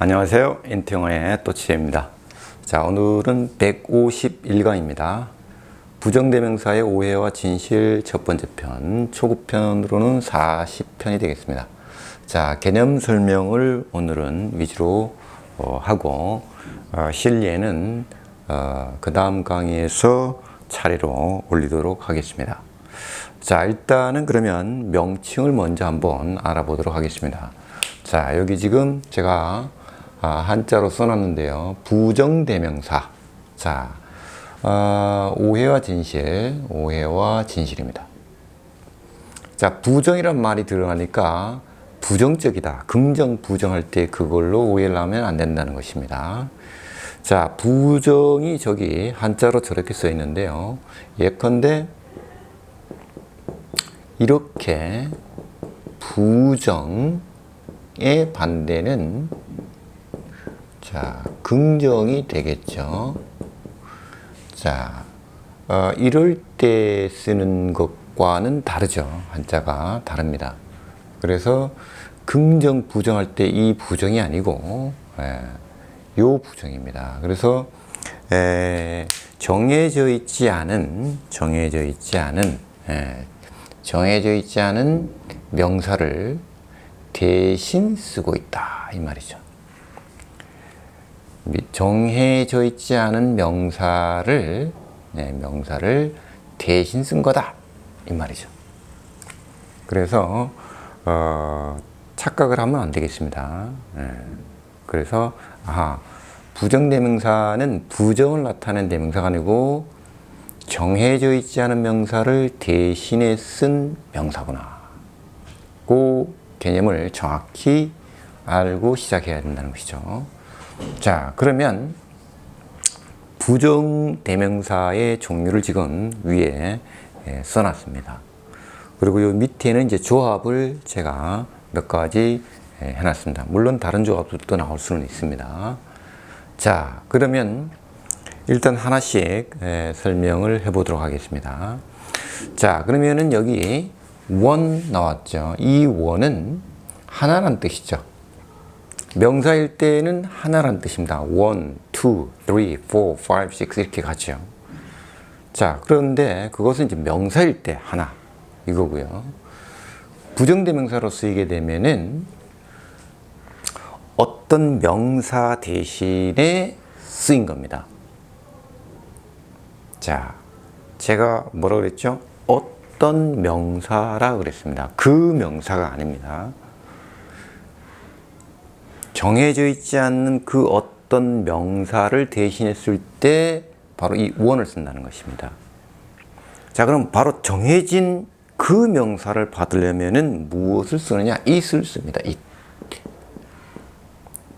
안녕하세요. 인트영어의 또치입니다. 자, 오늘은 151강입니다. 부정대명사의 오해와 진실 첫 번째 편, 초급편으로는 40편이 되겠습니다. 자, 개념 설명을 오늘은 위주로 하고 실리에는 그 다음 강의에서 차례로 올리도록 하겠습니다. 자, 일단은 그러면 명칭을 먼저 한번 알아보도록 하겠습니다. 자, 여기 지금 제가 한자로 써놨는데요. 부정대명사. 자, 오해와 진실입니다. 자, 부정이란 말이 들어가니까 부정적이다. 긍정, 부정할 때 그걸로 오해를 하면 안 된다는 것입니다. 자, 부정이 저기 한자로 저렇게 써 있는데요. 예컨대 이렇게 부정의 반대는 자, 긍정이 되겠죠. 자, 이럴 때 쓰는 것과는 다르죠. 한자가 다릅니다. 그래서 긍정, 부정할 때 이 부정이 아니고 요 부정입니다. 그래서 정해져 있지 않은 명사를 대신 쓰고 있다 이 말이죠. 정해져 있지 않은 명사를 대신 쓴 거다 이 말이죠. 그래서 착각을 하면 안 되겠습니다. 그래서 부정대명사는 부정을 나타내는 대명사가 아니고 정해져 있지 않은 명사를 대신에 쓴 명사구나. 그 개념을 정확히 알고 시작해야 된다는 것이죠. 자, 그러면 부정대명사의 종류를 지금 위에 써놨습니다. 그리고 요 밑에는 이제 조합을 제가 몇 가지 해놨습니다. 물론 다른 조합도 나올 수는 있습니다. 자, 그러면 일단 하나씩 설명을 해보도록 하겠습니다. 자, 그러면은 여기 원 나왔죠. 이 원은 하나란 뜻이죠. 명사일 때는 하나란 뜻입니다. 1, 2, 3, 4, 5, 6 이렇게 가죠. 자, 그런데 그것은 이제 명사일 때 하나 이거고요. 부정대명사로 쓰이게 되면은 어떤 명사 대신에 쓰인 겁니다. 자, 제가 뭐라 그랬죠? 어떤 명사라 그랬습니다. 그 명사가 아닙니다. 정해져 있지 않는 그 어떤 명사를 대신했을 때 바로 이 원을 쓴다는 것입니다. 자, 그럼 바로 정해진 그 명사를 받으려면은 무엇을 쓰느냐? it을 씁니다. it.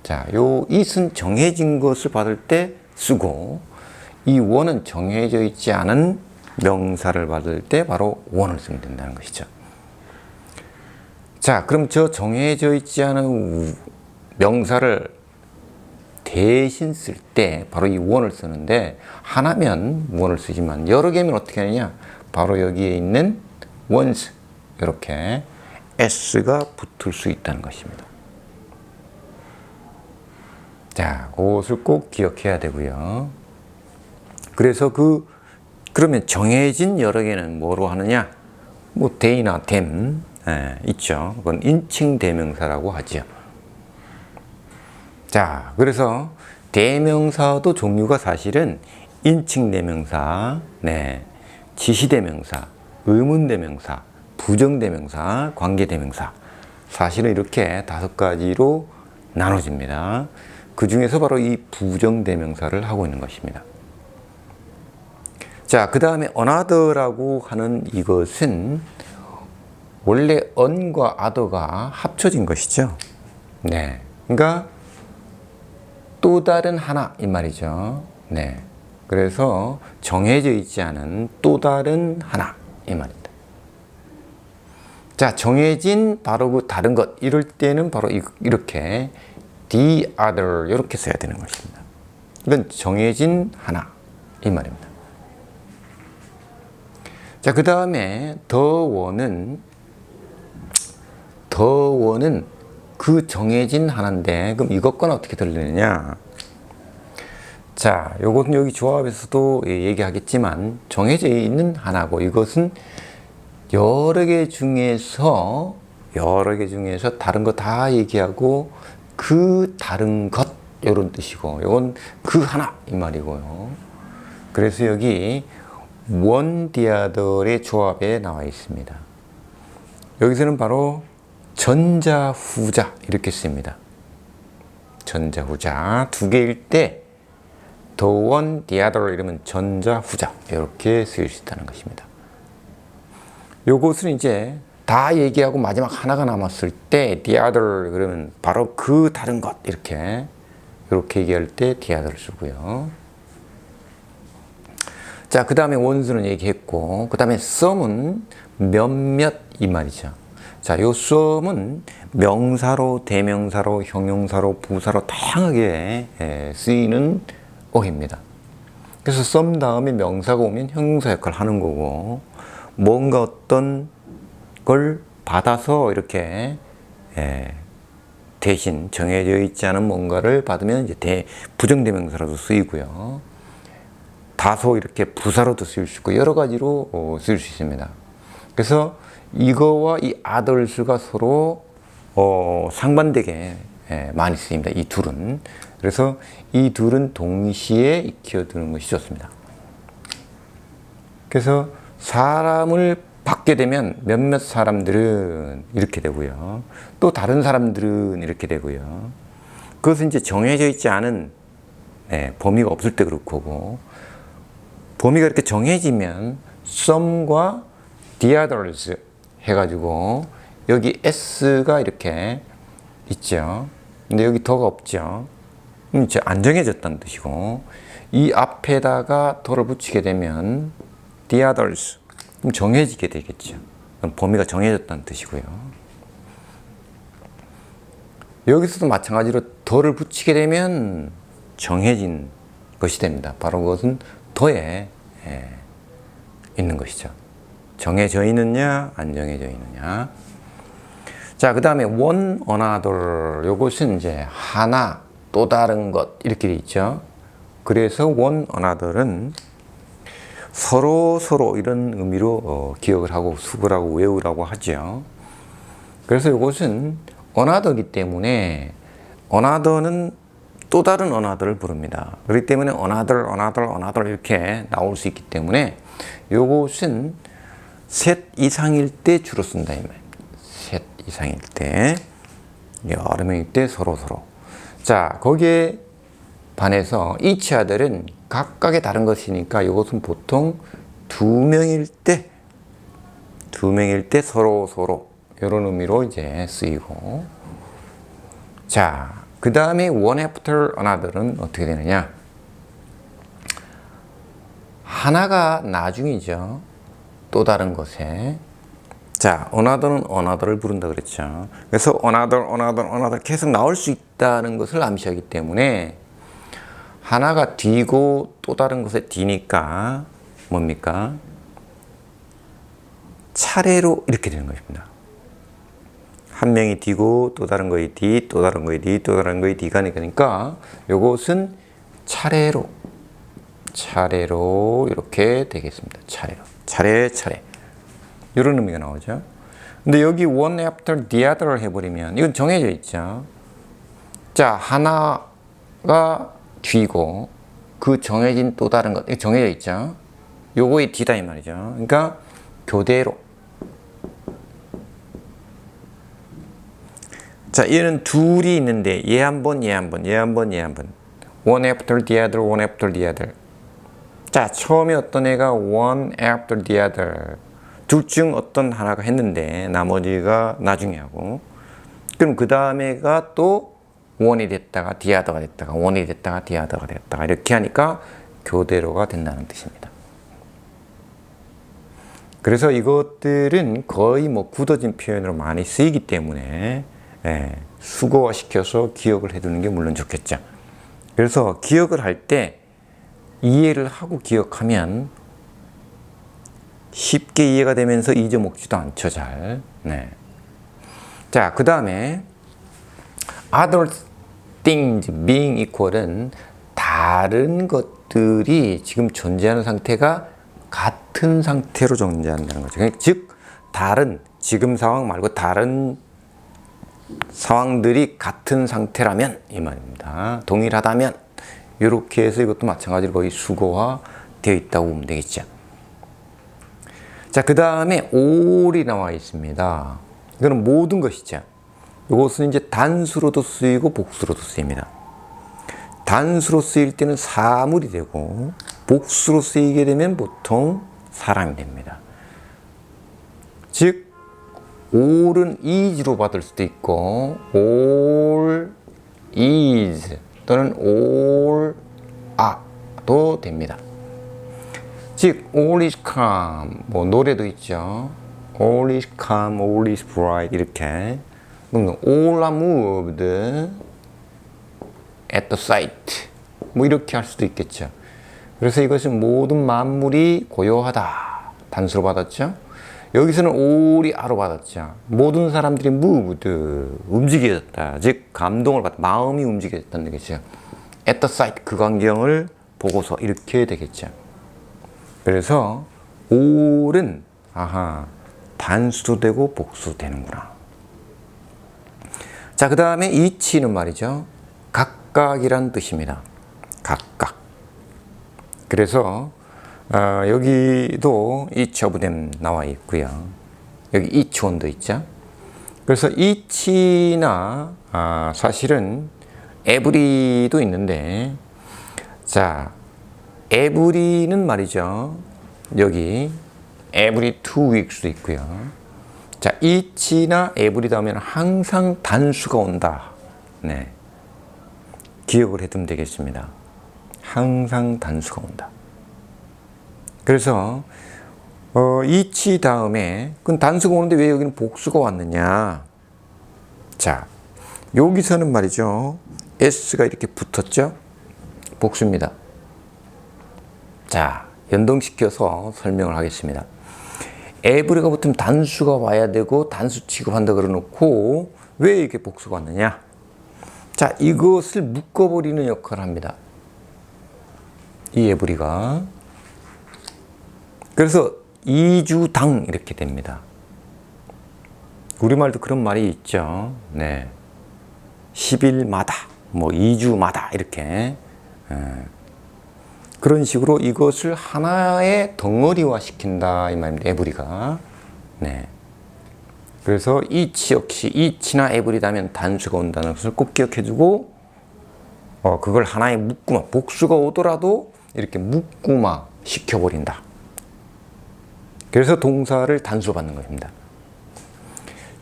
자, 요 it은 정해진 것을 받을 때 쓰고 이 원은 정해져 있지 않은 명사를 받을 때 바로 원을 쓰면 된다는 것이죠. 자, 그럼 저 정해져 있지 않은 명사를 대신 쓸 때 바로 이 원을 쓰는데 하나면 원을 쓰지만 여러 개면 어떻게 하느냐? 바로 여기에 있는 ones 이렇게 s가 붙을 수 있다는 것입니다. 자, 그것을 꼭 기억해야 되고요. 그래서 그러면 정해진 여러 개는 뭐로 하느냐? 뭐 they나 them 있죠. 그건 인칭 대명사라고 하죠. 자, 그래서 대명사도 종류가 사실은 인칭 대명사, 지시 대명사, 의문 대명사, 부정 대명사, 관계 대명사 사실은 이렇게 5가지로 나눠집니다. 그 중에서 바로 이 부정 대명사를 하고 있는 것입니다. 자, 그 다음에 another라고 하는 이것은 원래 on과 other가 합쳐진 것이죠. 네. 그러니까 또 다른 하나 이 말이죠. 네. 그래서 정해져 있지 않은 또 다른 하나 이 말입니다. 자, 정해진 바로 그 다른 것 이럴 때는 바로 이렇게 the other 이렇게 써야 되는 것입니다. 이건 정해진 하나 이 말입니다. 자, 그 다음에 the one은 그 정해진 하나인데, 그럼 이것과는 어떻게 들리느냐? 자, 요것은 여기 조합에서도 얘기하겠지만 정해져 있는 하나고, 이것은 여러 개 중에서 다른 거 다 얘기하고 그 다른 것 이런 뜻이고, 이건 그 하나 이 말이고요. 그래서 여기 원디아들의 조합에 나와 있습니다. 여기서는 바로 전자후자 이렇게 씁니다. 전자후자 두 개일 때 the one, the other 이러면 전자후자 이렇게 쓰일 수 있다는 것입니다. 요것은 이제 다 얘기하고 마지막 하나가 남았을 때 the other 그러면 바로 그 다른 것 이렇게 얘기할 때 the other 쓰고요. 자, 그 다음에 원수는 얘기했고, 그 다음에 some은 몇몇 이 말이죠. 자, 요 some은 명사로, 대명사로, 형용사로, 부사로 다양하게 쓰이는 어휘입니다. 그래서 some 다음에 명사가 오면 형용사 역할을 하는 거고, 뭔가 어떤 걸 받아서 이렇게 대신 정해져 있지 않은 뭔가를 받으면 이제 부정대명사로도 쓰이고요. 다소 이렇게 부사로도 쓰일 수 있고 여러 가지로 쓰일 수 있습니다. 그래서 이거와 이 others가 서로 상반되게 많이 쓰입니다. 이 둘은. 그래서 이 둘은 동시에 익혀두는 것이 좋습니다. 그래서 사람을 받게 되면 몇몇 사람들은 이렇게 되고요. 또 다른 사람들은 이렇게 되고요. 그것은 이제 정해져 있지 않은 범위가 없을 때 그럴 거고, 범위가 이렇게 정해지면 some과 the others 해가지고 여기 s가 이렇게 있죠. 근데 여기 더가 없죠. 이제 안 정해졌다는 뜻이고, 이 앞에다가 더를 붙이게 되면 the others 그럼 정해지게 되겠죠. 그럼 범위가 정해졌다는 뜻이고요. 여기서도 마찬가지로 더를 붙이게 되면 정해진 것이 됩니다. 바로 그것은 더에 있는 것이죠. 정해져 있느냐 안 정해져 있느냐. 자, 그 다음에 one another 요것은 이제 하나 또 다른 것 이렇게 돼 있죠. 그래서 one another은 서로 이런 의미로 기억을 하고 수급을 하고 외우라고 하죠. 그래서 이것은 another이기 때문에 another는 또 다른 another를 부릅니다. 그렇기 때문에 another 이렇게 나올 수 있기 때문에 이것은 셋 이상일 때 주로 쓴다 이 말입니다. 셋 이상일 때, 여러 명일 때 서로. 자, 거기에 반해서 each other은 각각의 다른 것이니까 이것은 보통 두 명일 때 서로 이런 의미로 이제 쓰이고. 자, 그 다음에 one after another은 어떻게 되느냐? 하나가 나중이죠. 또 다른 것에. 자, another는 another를 부른다 그랬죠. 그래서 another 계속 나올 수 있다는 것을 암시하기 때문에 하나가 뒤고 또 다른 것에 뒤니까 뭡니까? 차례로 이렇게 되는 것입니다. 한 명이 뒤고 또 다른 거에 뒤, 또 다른 거에 뒤, 또 다른 거에 뒤가 되니까 이것은 차례로 이렇게 되겠습니다. 차례 이런 의미가 나오죠. 근데 여기 one after the other 해버리면 이건 정해져 있죠. 자, 하나가 뒤고 그 정해진 또 다른 것 정해져 있죠. 요거의 뒤다 이 말이죠. 그러니까 교대로. 자, 얘는 둘이 있는데 얘 한 번. one after the other. 자, 처음에 어떤 애가 one after the other. 둘 중 어떤 하나가 했는데 나머지가 나중에 하고, 그럼 그 다음에가 또 one이 됐다가 the other가 됐다가 one이 됐다가 the other가 됐다가 이렇게 하니까 교대로가 된다는 뜻입니다. 그래서 이것들은 거의 굳어진 표현으로 많이 쓰이기 때문에 수거화시켜서 기억을 해두는 게 물론 좋겠죠. 그래서 기억을 할 때 이해를 하고 기억하면 쉽게 이해가 되면서 잊어먹지도 않죠, 잘. 자, 그 다음에 other things being equal은 다른 것들이 지금 존재하는 상태가 같은 상태로 존재한다는 거죠. 즉 다른 지금 상황 말고 다른 상황들이 같은 상태라면 이 말입니다. 동일하다면 이렇게 해서 이것도 마찬가지로 거의 수거화 되어 있다고 보면 되겠죠. 자, 그 다음에 all이 나와 있습니다. 이거는 모든 것이죠. 이것은 이제 단수로도 쓰이고 복수로도 쓰입니다. 단수로 쓰일 때는 사물이 되고 복수로 쓰이게 되면 보통 사람이 됩니다. 즉 all은 is로 받을 수도 있고 all is 또는 all are도 됩니다. 즉 all is calm, 뭐 노래도 있죠. all is calm, all is bright 이렇게 all are moved at the sight 뭐 이렇게 할 수도 있겠죠. 그래서 이것은 모든 만물이 고요하다 단수로 받았죠. 여기서는 all이 a로 받았죠. 모든 사람들이 moved 움직여졌다. 즉 감동을 받다. 마음이 움직여졌다는 얘기죠. at the sight 그 광경을 보고서 이렇게 되겠죠. 그래서 all은 단수도 되고 복수도 되는구나. 자, 그 다음에 each는 말이죠. 각각이란 뜻입니다. 각각. 그래서 여기도 each of them 나와 있고요. 여기 each one도 있죠. 그래서 each나 사실은 every도 있는데, 자, every는 말이죠. 여기 every 2 weeks도 있고요. 자, each나 every다 하면 항상 단수가 온다. 네. 기억을 해두면 되겠습니다. 항상 단수가 온다. 그래서 each 다음에 그건 단수가 오는데 왜 여기는 복수가 왔느냐? 자, 여기서는 말이죠. s가 이렇게 붙었죠? 복수입니다. 자, 연동시켜서 설명을 하겠습니다. every가 붙으면 단수가 와야 되고 단수 취급한다 그러놓고 왜 이렇게 복수가 왔느냐? 자, 이것을 묶어버리는 역할을 합니다. 이 every가. 그래서 2주당 이렇게 됩니다. 우리말도 그런 말이 있죠. 네. 10일마다, 뭐 2주마다 이렇게. 그런 식으로 이것을 하나의 덩어리화 시킨다 이 말입니다. every가. 네. 그래서 each 역시 each나 every다면 단수가 온다는 것을 꼭 기억해주고 그걸 하나의 묶음화, 복수가 오더라도 이렇게 묶음화 시켜버린다. 그래서 동사를 단수로 받는 것입니다.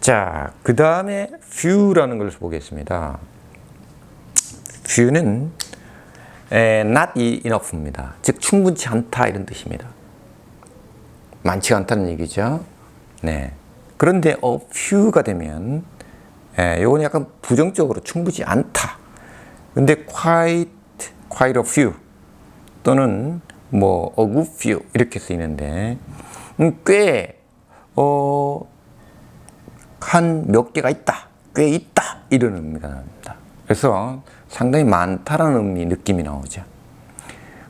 자, 그 다음에 few라는 것을 보겠습니다. few는 not enough입니다. 즉 충분치 않다 이런 뜻입니다. 많지가 않다는 얘기죠. 네. 그런데 a few가 되면 요건 약간 부정적으로 충분치 않다. 근데 quite a few 또는 뭐 a good few 이렇게 쓰이는데 꽤 한 몇 개가 있다. 꽤 있다. 이런 의미가 납니다. 그래서 상당히 많다라는 느낌이 나오죠.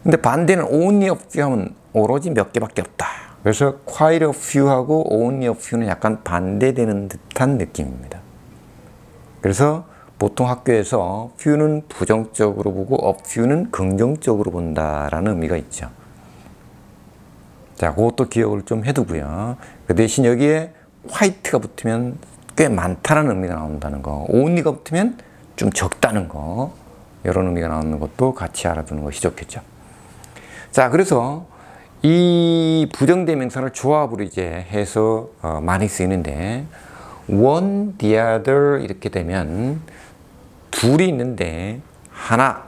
근데 반대는 only a few 하면 오로지 몇 개밖에 없다. 그래서 quite a few하고 only a few는 약간 반대되는 듯한 느낌입니다. 그래서 보통 학교에서 few는 부정적으로 보고 a few는 긍정적으로 본다라는 의미가 있죠. 자, 그것도 기억을 좀 해두고요. 그 대신 여기에 quite가 붙으면 꽤 많다는 의미가 나온다는 거, only가 붙으면 좀 적다는 거, 이런 의미가 나오는 것도 같이 알아두는 것이 좋겠죠. 자, 그래서 이 부정대명사를 조합으로 이제 해서 많이 쓰이는데, one, the other 이렇게 되면 둘이 있는데 하나,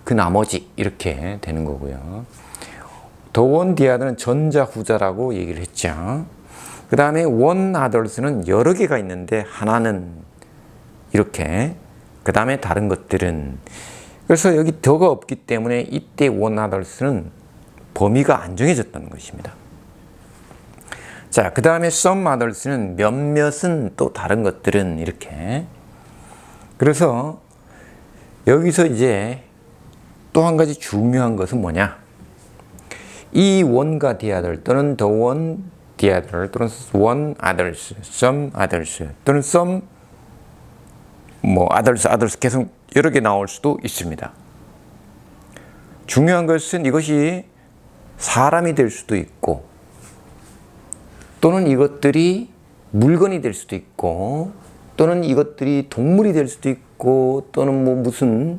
그 나머지 이렇게 되는 거고요. the one, the other는 전자, 후자라고 얘기를 했죠. 그 다음에 one others는 여러 개가 있는데 하나는 이렇게, 그 다음에 다른 것들은, 그래서 여기 더가 없기 때문에 이때 one others는 범위가 안 정해졌다는 것입니다. 자, 그 다음에 some others는 몇몇은 또 다른 것들은 이렇게. 그래서 여기서 이제 또 한 가지 중요한 것은 뭐냐? 이 one과 the other 또는 the one, the other 또는 one others, some others 또는 some 뭐 others 계속 여러 개 나올 수도 있습니다. 중요한 것은 이것이 사람이 될 수도 있고 또는 이것들이 물건이 될 수도 있고 또는 이것들이 동물이 될 수도 있고 또는 뭐 무슨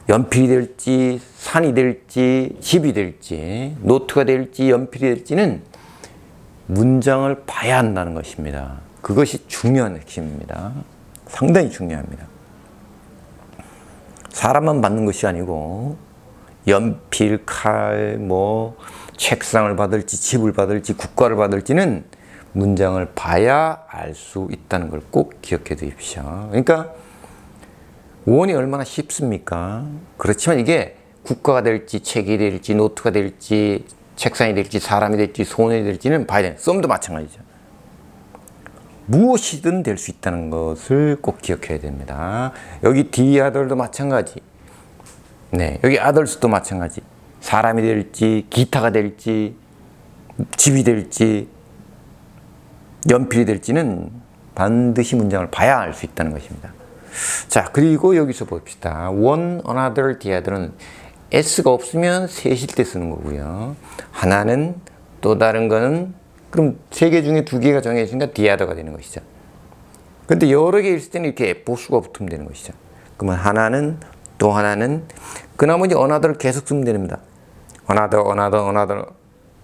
연필이 될지 산이 될지 집이 될지 노트가 될지 연필이 될지는 문장을 봐야 한다는 것입니다. 그것이 중요한 핵심입니다. 상당히 중요합니다. 사람만 받는 것이 아니고 연필, 칼, 뭐 책상을 받을지 집을 받을지 국가를 받을지는 문장을 봐야 알 수 있다는 걸 꼭 기억해 두십시오. 그러니까 원이 얼마나 쉽습니까? 그렇지만 이게 국가가 될지 책이 될지 노트가 될지 책상이 될지 사람이 될지 소년이 될지는 봐야 돼요. 썸도 마찬가지죠. 무엇이든 될 수 있다는 것을 꼭 기억해야 됩니다. 여기 the other도 마찬가지. 네, 여기 others도 마찬가지. 사람이 될지 기타가 될지 집이 될지 연필이 될지는 반드시 문장을 봐야 알 수 있다는 것입니다. 자, 그리고 여기서 봅시다. one, another, the other는 s가 없으면 셋일 때 쓰는 거고요. 하나는 또 다른 거는 그럼 세 개 중에 두 개가 정해지니까 the other가 되는 것이죠. 근데 여러 개 있을 때는 이렇게 보수가 붙으면 되는 것이죠. 그러면 하나는 또 하나는 그 나머지 another를 계속 쓰면 됩니다. another, another, another.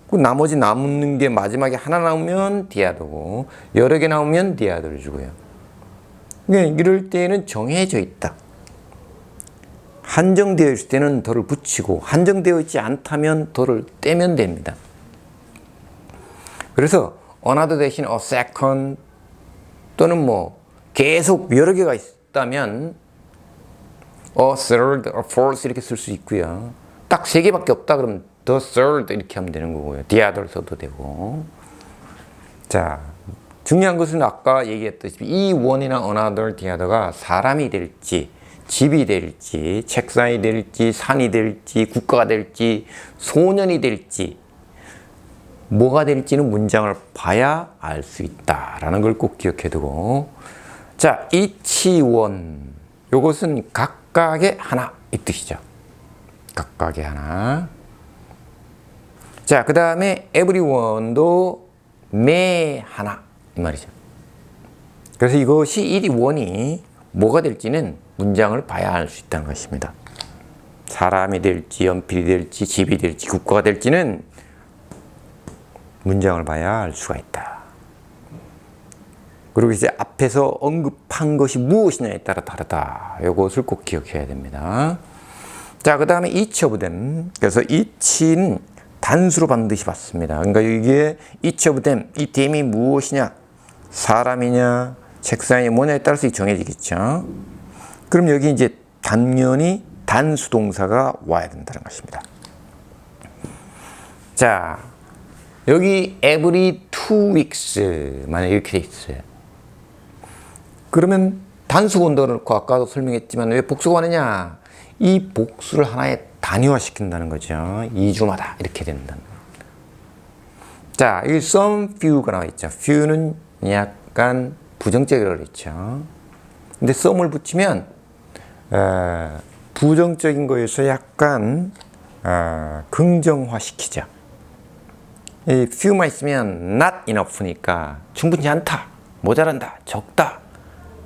그 나머지 남는 게 마지막에 하나 나오면 the other고 여러 개 나오면 the other를 주고요. 그러니까 이럴 때는 정해져 있다. 한정되어 있을 때는 더를 붙이고 한정되어 있지 않다면 더를 떼면 됩니다. 그래서 another 대신 a second 또는 뭐 계속 여러 개가 있다면 a third, a fourth 이렇게 쓸 수 있고요. 딱 세 개밖에 없다 그러면 the third 이렇게 하면 되는 거고요. the other 써도 되고. 자, 중요한 것은 아까 얘기했듯이 이 one이나 another, the other가 사람이 될지 집이 될지 책상이 될지 산이 될지 국가가 될지 소년이 될지 뭐가 될지는 문장을 봐야 알 수 있다라는 걸 꼭 기억해 두고, 자, each one 요것은 각각의 하나 이 뜻이죠. 각각의 하나. 자, 그 다음에 everyone도 매 하나 이 말이죠. 그래서 이것이 이 원이 뭐가 될지는 문장을 봐야 알 수 있다는 것입니다. 사람이 될지 연필이 될지 집이 될지 국가가 될지는 문장을 봐야 알 수가 있다. 그리고 이제 앞에서 언급한 것이 무엇이냐에 따라 다르다. 이것을 꼭 기억해야 됩니다. 자, 그 다음에 each of them. 그래서 each는 단수로 반드시 받습니다. 그러니까 이게 each of them, 이 them이 무엇이냐? 사람이냐? 책상이 뭐냐에 따라서 정해지겠죠. 그럼 여기 이제 당연히 단수 동사가 와야 된다는 것입니다. 자, 여기 every 2 weeks 만약 이렇게 돼 있어요. 그러면 단수 원도를 넣고 아까도 설명했지만 왜 복수가 하느냐? 이 복수를 하나의 단위화 시킨다는 거죠. 2주마다 이렇게 된다는 거예요. 자, 여기 some few가 나와 있죠. few는 약간 부정적이라고 그랬죠. 근데 some을 붙이면 부정적인 거에서 약간 긍정화 시키죠. 이 few만 있으면 not enough니까 충분치 않다, 모자란다, 적다,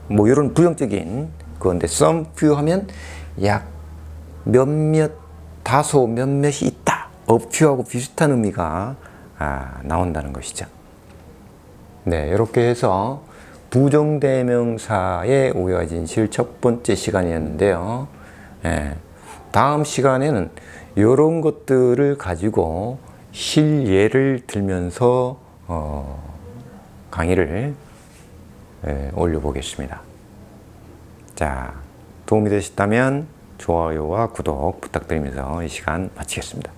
뭐 이런 부정적인 그건데 some few 하면 약 몇몇, 다소 몇몇이 있다, a few하고 비슷한 의미가 나온다는 것이죠. 네, 이렇게 해서 부정대명사의 오해와 진실 첫 번째 시간이었는데요. 다음 시간에는 이런 것들을 가지고 실예를 들면서 강의를 올려보겠습니다. 자, 도움이 되셨다면 좋아요와 구독 부탁드리면서 이 시간 마치겠습니다.